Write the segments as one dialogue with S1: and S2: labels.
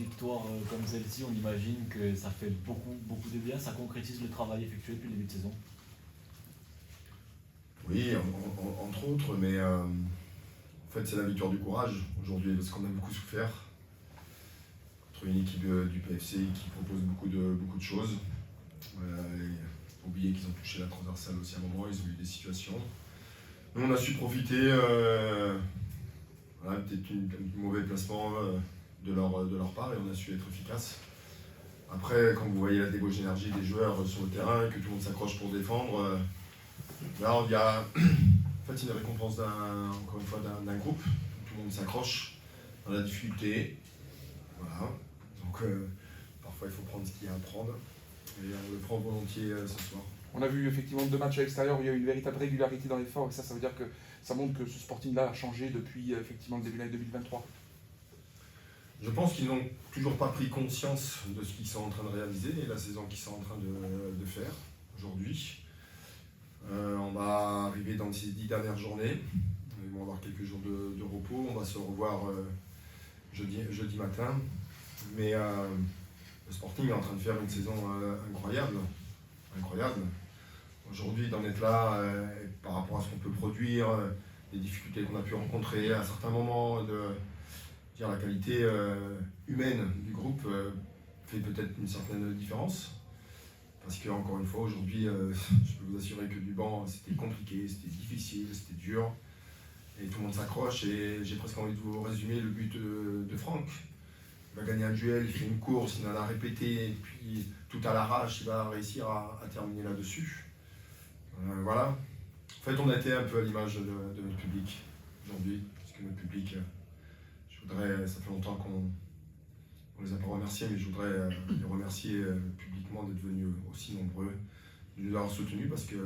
S1: victoire comme celle-ci, on imagine que ça fait beaucoup de bien, ça concrétise le travail effectué depuis le début de saison.
S2: Oui, entre autres, mais en fait c'est la victoire du courage aujourd'hui parce qu'on a beaucoup souffert contre une équipe du PFC qui propose beaucoup de choses. Oublier qu'ils ont touché la transversale aussi à un moment, ils ont eu des situations. Nous on a su profiter, voilà, peut-être un mauvais placement de leur part et on a su être efficace. Après, quand vous voyez la débauche d'énergie des joueurs sur le terrain et que tout le monde s'accroche pour défendre, là il y a en fait une récompense encore une fois d'un groupe, tout le monde s'accroche dans la difficulté. Voilà. Donc parfois il faut prendre ce qu'il y a à prendre et on le prend volontiers ce soir.
S3: On a vu effectivement 2 matchs à l'extérieur où il y a eu une véritable régularité dans l'effort et ça veut dire que ça montre que ce Sporting-là a changé depuis effectivement le début de l'année 2023.
S2: Je pense qu'ils n'ont toujours pas pris conscience de ce qu'ils sont en train de réaliser et la saison qu'ils sont en train de faire aujourd'hui. On va arriver dans ces 10 dernières journées. Ils vont avoir quelques jours de repos. On va se revoir jeudi matin. Mais le Sporting est en train de faire une saison incroyable. Aujourd'hui, d'en être là, par rapport à ce qu'on peut produire, les difficultés qu'on a pu rencontrer à certains moments, la qualité humaine du groupe fait peut-être une certaine différence. Parce qu'encore une fois, aujourd'hui, je peux vous assurer que du banc, c'était compliqué, c'était difficile, c'était dur. Et tout le monde s'accroche. Et j'ai presque envie de vous résumer le but de Franck. Il va gagner un duel, il fait une course, il en a répété, et puis tout à l'arrache, il va réussir à terminer là-dessus. Voilà. En fait, on a été un peu à l'image de notre public aujourd'hui. Parce que notre public, ça fait longtemps qu'on les a pas remerciés, mais je voudrais les remercier publiquement d'être venus aussi nombreux, de nous avoir soutenus, parce que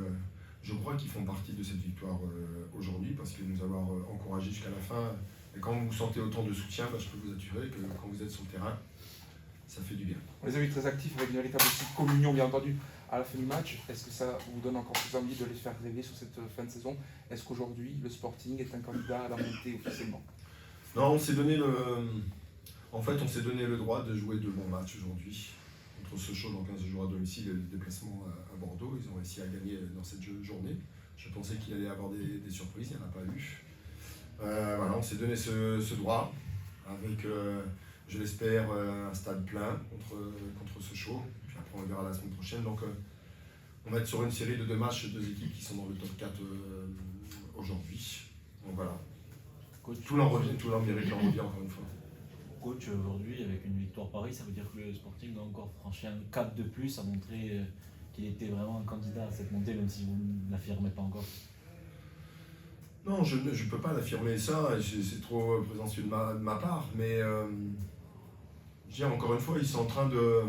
S2: je crois qu'ils font partie de cette victoire aujourd'hui, parce que nous avoir encouragés jusqu'à la fin. Et quand vous sentez autant de soutien, je peux vous assurer que quand vous êtes sur le terrain, ça fait du bien.
S3: On les a vus très actifs avec une véritable communion, bien entendu, à la fin du match. Est-ce que ça vous donne encore plus envie de les faire rêver sur cette fin de saison? Est-ce qu'aujourd'hui, le Sporting est un candidat à la montée officiellement?
S2: Non, on s'est donné le droit de jouer de bons matchs aujourd'hui. Contre Sochaux dans 15 jours à domicile et le déplacement à Bordeaux. Ils ont réussi à gagner dans cette journée. Je pensais qu'il allait y avoir des surprises, il n'y en a pas eu. Voilà, on s'est donné ce droit avec, je l'espère, un stade plein contre Sochaux. Puis après on verra la semaine prochaine. Donc on va être sur une série de 2 matchs, 2 équipes qui sont dans le top 4 aujourd'hui. Donc voilà.
S1: Coach,
S2: tout leur mérite leur revient encore une fois.
S1: Coach, aujourd'hui, avec une victoire Paris, ça veut dire que le Sporting a encore franchi un cap de plus, à montrer qu'il était vraiment un candidat à cette montée, même si vous ne l'affirmez pas encore.
S2: Non, je ne peux pas l'affirmer ça, c'est trop présomptueux de ma part, mais je dis encore une fois, ils sont en train de...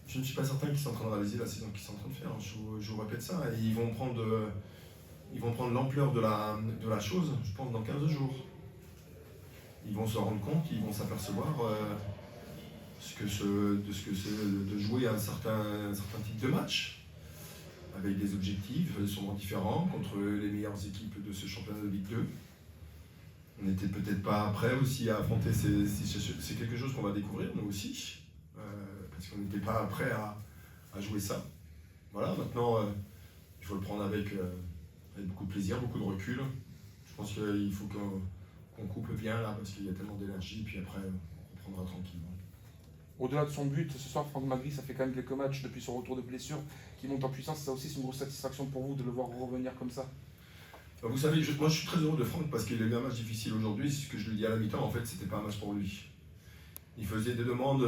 S2: Je ne suis pas certain qu'ils sont en train de réaliser la saison qu'ils sont en train de faire, je vous répète ça, et ils vont prendre l'ampleur de la chose, je pense, dans 15 jours. Ils vont se rendre compte, ils vont s'apercevoir de ce que c'est de jouer un certain type de match, avec des objectifs sûrement différents contre les meilleures équipes de ce championnat de Ligue 2. On n'était peut-être pas prêts aussi à affronter c'est quelque chose qu'on va découvrir nous aussi, parce qu'on n'était pas prêts à jouer ça. Voilà, maintenant il faut le prendre avec beaucoup de plaisir, beaucoup de recul. Je pense qu'il faut qu'on coupe bien là, parce qu'il y a tellement d'énergie, puis après on reprendra tranquillement.
S3: Au-delà de son but, ce soir, Franck Magri, ça fait quand même quelques matchs depuis son retour de blessure qui monte en puissance. Ça aussi, c'est une grosse satisfaction pour vous de le voir revenir comme ça.
S2: Vous savez, moi je suis très heureux de Franck parce qu'il a eu un match difficile aujourd'hui. C'est ce que je lui dis à la mi-temps, en fait, c'était pas un match pour lui. Il faisait des demandes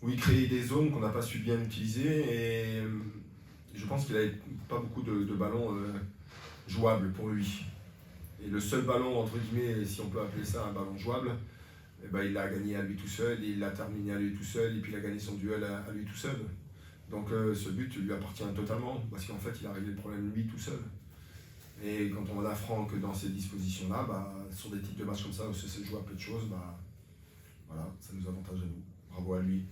S2: où il créait des zones qu'on n'a pas su bien utiliser et je pense qu'il n'avait pas beaucoup de ballons jouables pour lui. Et le seul ballon, entre guillemets, si on peut appeler ça un ballon jouable, eh ben, il l'a gagné à lui tout seul, et il l'a terminé à lui tout seul, et puis il a gagné son duel à lui tout seul. Donc ce but lui appartient totalement, parce qu'en fait il a réglé le problème lui tout seul. Et quand on a Franck dans ces dispositions-là, sur des types de matchs comme ça où ça se joue à peu de choses, voilà, ça nous avantage à nous. Bravo à lui.